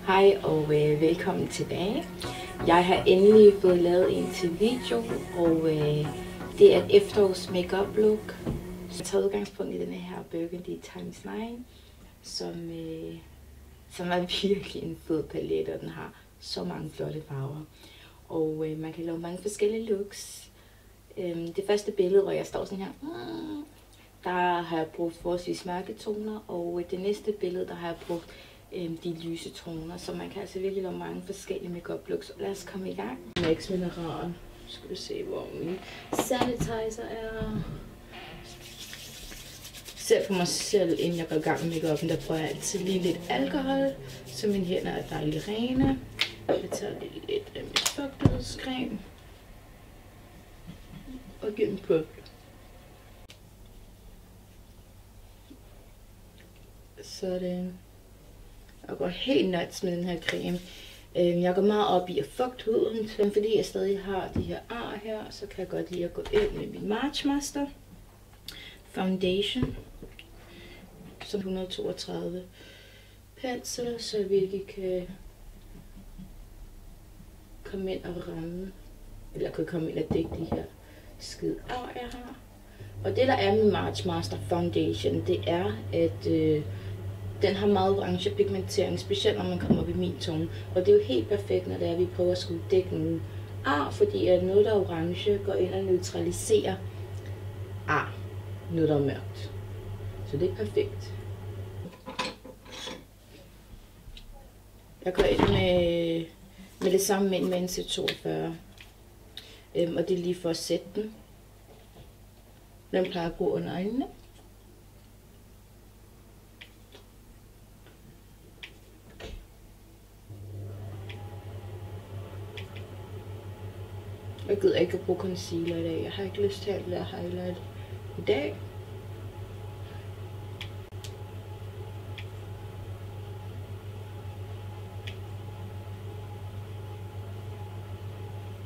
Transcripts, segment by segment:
Hej og velkommen tilbage. Jeg har endelig fået lavet en til video, og det er et efterårs makeup look. Jeg tager udgangspunkt i denne her Burgundy Times 9, som er virkelig en fed palet, og den har så mange flotte farver. Og man kan lave mange forskellige looks. Det første billede, hvor jeg står sådan her, der har jeg brugt forholdsvis mørke toner, og det næste billede, der har jeg brugt de lyse toner, så man kan altså virkelig lave mange forskellige makeup looks. Lad os komme i gang. Max Mineral. Skal vi se, hvor min sanitizer er. Selv for mig selv, inden jeg går i gang med makeupen, der prøver jeg altid lige lidt alkohol, så mine hænder er dejligt rene. Jeg tager lige lidt af min fugtighedscreme og giver den på. Sådan. Jeg går helt nuts med den her creme. Jeg går meget op i at fugte huden, men fordi jeg stadig har de her ar her, så kan jeg godt lide at gå ind med min March Master Foundation, som 132 pensel, så jeg virkelig kan komme ind og ramme, eller kan komme ind og dække de her skide ar, jeg har. Og det der er med March Master Foundation, det er, at den har meget orange pigmentering, specielt når man kommer op i min tone. Og det er jo helt perfekt, når det er, vi prøver at skulle dække nogle ar, fordi at noget, der er orange, går ind og neutraliserer ar, noget, der er mørkt. Så det er perfekt. Jeg går ind med det samme med en C42. Og det er lige for at sætte den. Den plejer at gå under øjnene. Jeg gider ikke at bruge concealer i dag. Jeg har ikke lyst til at lade highlight i dag.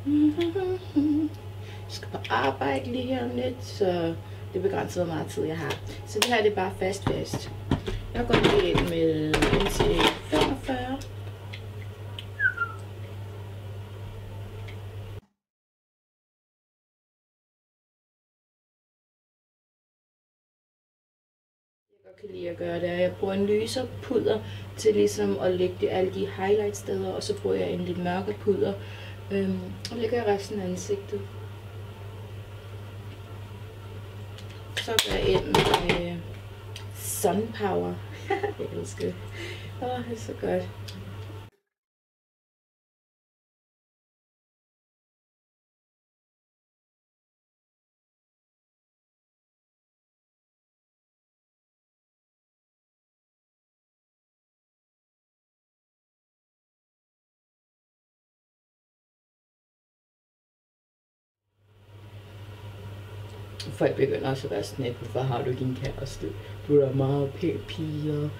Jeg skal på arbejde lige her om lidt, så det begrænser, hvor meget tid jeg har. Så det her det er bare fast. Jeg går lige ind med NC45. Jeg kan lide at gøre det, jeg bruger en lysere pudder til ligesom at lægge alle de highlight steder, og så bruger jeg en lidt mørkere pudder og lægger resten af ansigtet. Så går jeg ind med Sun Power. Jeg elsker det. Det er så godt. Folk begynder også at være sådan, hvorfor har du din kæreste? Du er da meget pæn pige, og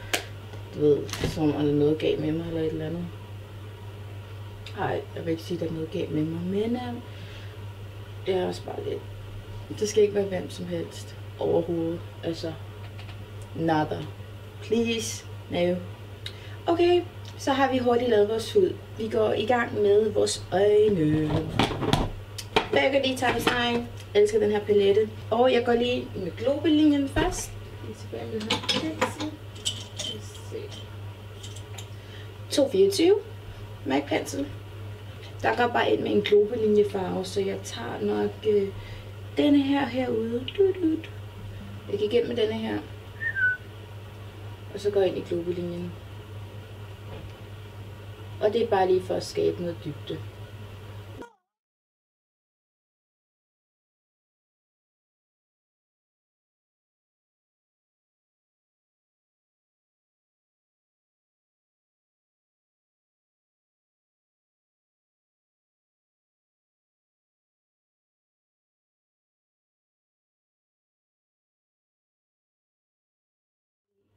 du ved, som om der er noget galt med mig eller et eller andet. Ej, jeg vil ikke sige, at der er noget galt med mig, men jeg er også bare lidt. Det skal ikke være hvem som helst overhovedet. Altså, nada. Please, no. Okay, så har vi hurtigt lavet vores hud. Vi går i gang med vores øjne. Burgundy Times 9. Jeg elsker den her palette. Og jeg går lige med globelinjen først. 224 MAC pensel. Der går bare ind med en globelinjefarve, så jeg tager nok denne her herude. Jeg gik ind med denne her. Og så går jeg ind i globelinjen. Og det er bare lige for at skabe noget dybde.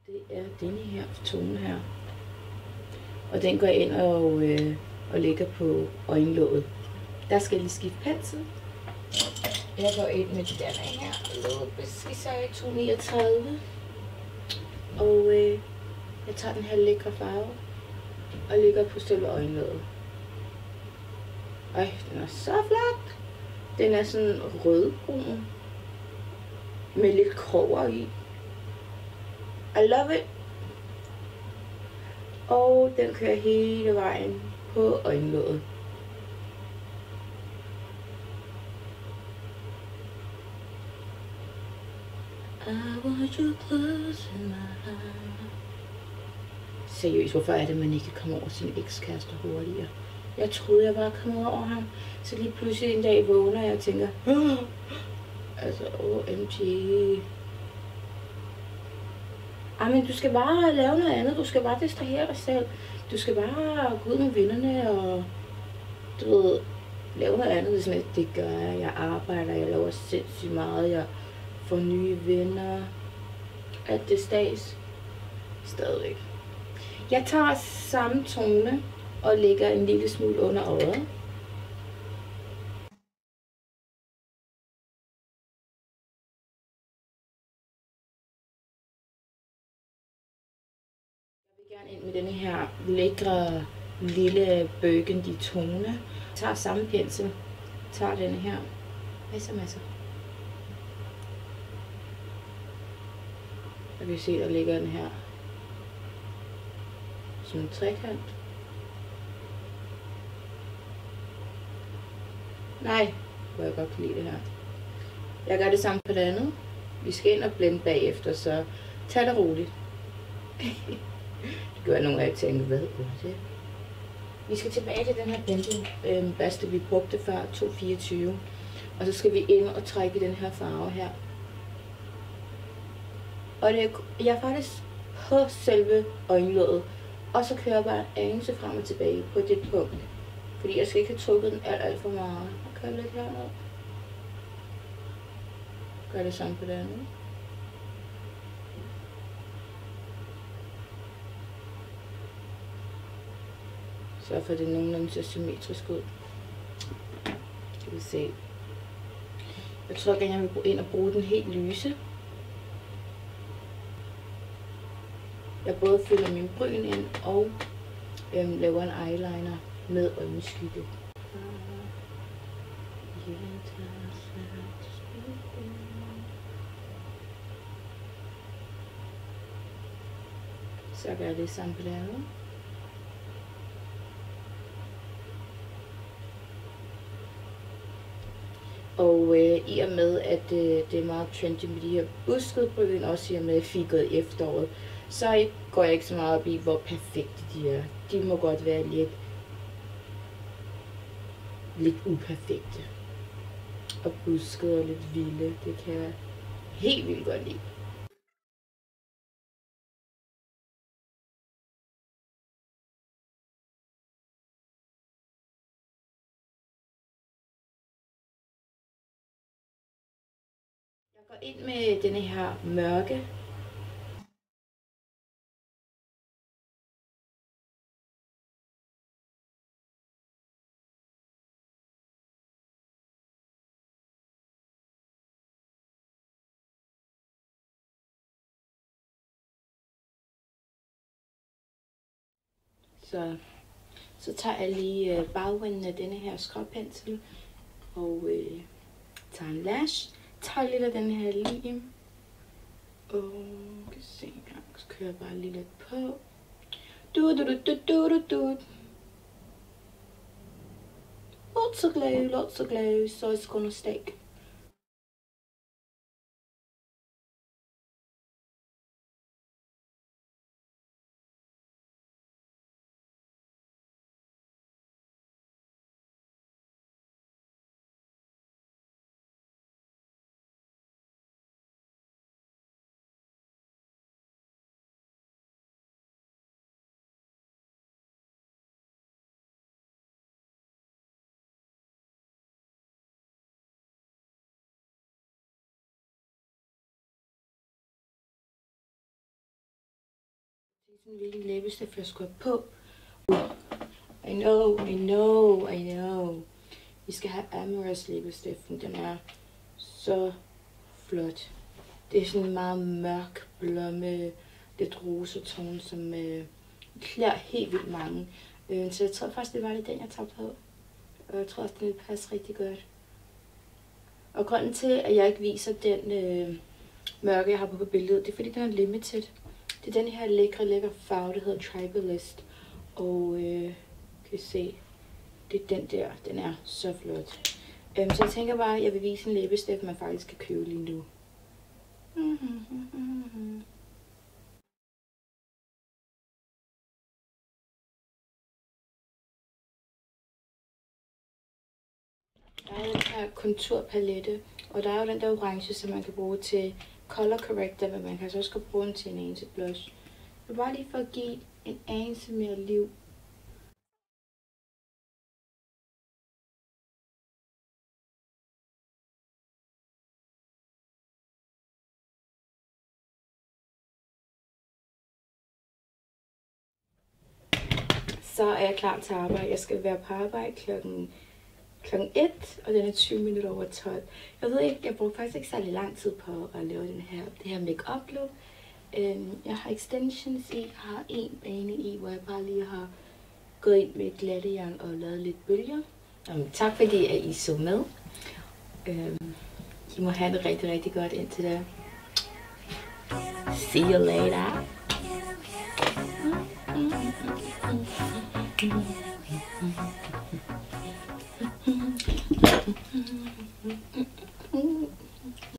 Det er denne her tone her. Og den går ind og lægger på øjenlåget. Der skal jeg lige skifte pensel. Jeg går ind med denne her. Låbeskisøj 239. Og jeg tager den her lækre farve. og ligger på selve øjenlåget. Ej, den er så flot. Den er sådan rødbrun med lidt kroger i. I love it. Og den kører hele vejen på øjenlåget. I want you close in my heart. Seriøst, hvorfor er det, man ikke kommer over sin ekskæreste hurtigere? Jeg troede, jeg bare kom over ham. Så lige pludselig en dag vågner jeg og tænker, altså, OMG. Men du skal bare lave noget andet. Du skal bare distrahere dig selv. Du skal bare gå ud med vennerne og, du ved, lave noget andet. Sådan, det gør jeg. Jeg arbejder, jeg laver sindssygt meget. Jeg får nye venner. Alt det stads. Stadigvæk. Jeg tager samme tone og lægger en lille smule under øjet. Jeg vil gerne ind med denne her lækre lille burgundy tone. Jeg tager samme pensel. Tager denne her. Masser. Jeg kan se, der ligger den her som en trekant. Nej, hvor jeg godt kan lide det her. Jeg gør det samme på det andet. Vi skal ind og blende bagefter, så tag det roligt. Det gør nogle af jer tænke, hvad er det? Vi skal tilbage til den her blending vi brugte før, 224. Og så skal vi ind og trække den her farve her. Og jeg er faktisk på selve øjenlåget. Og så kører jeg bare en anelse frem og tilbage på det punkt. Fordi jeg skal ikke have trukket den alt for meget. Jeg kører lidt herned. Gør det samme på det andet. Så for det nogenlunde så symmetrisk ud. Skal vi se. Jeg tror gerne, jeg vil gå ind og bruge den helt lyse. Jeg både fylder min bryn ind og laver en eyeliner med øjenskygge. Så gør jeg det samme på det andet. Og i og med, at det er meget trendy med de her buskede bryn, også i og med, at jeg fik gået i efteråret, så går jeg ikke så meget op i, hvor perfekte de er. De må godt være lidt uperfekte. Og buskede og lidt vilde. Det kan jeg helt vildt godt lide. Jeg går ind med denne her mørke. Så tager jeg lige bagenden af denne her skråpensel og tager en lash. Tager lidt af den her lim. Og kan se en gang, så kører jeg bare lige lidt på. Lots of glow, so it's gonna stick. Sådan hvilken læbestift jeg skulle have på. I know. Vi skal have Amoureuse læbestiften. Den er så flot. Det er sådan en meget mørk blomme, lidt rosetone, som klæder helt vildt mange. Så jeg tror faktisk, det var det den, jeg tager på. Og jeg tror også, den vil passe rigtig godt. Og grunden til, at jeg ikke viser den mørke, jeg har på billedet, det er fordi, den er limited. Det er den her lækre farve, der hedder Tribalist. Og kan I se, det er den der. Den er så flot. Så jeg tænker bare, at jeg vil vise en læbestift, man faktisk kan købe lige nu. Der er den her konturpalette, og der er jo den der orange, som man kan bruge til color corrector, men man kan altså også bruge den til en anelse blush. Det er bare lige for at give en anelse mere liv. Så er jeg klar til arbejde. Jeg skal være på arbejde klokken 1, og den er 20 minutter over 12. Jeg ved ikke, jeg brugte faktisk ikke særlig lang tid på at lave det her make-up look. Jeg har extensions i, jeg har en bane i, hvor jeg bare lige har gået ind med glattejern og lavet lidt bølger. Tak fordi at I så med. I må have det rigtig, rigtig godt indtil da. See you later.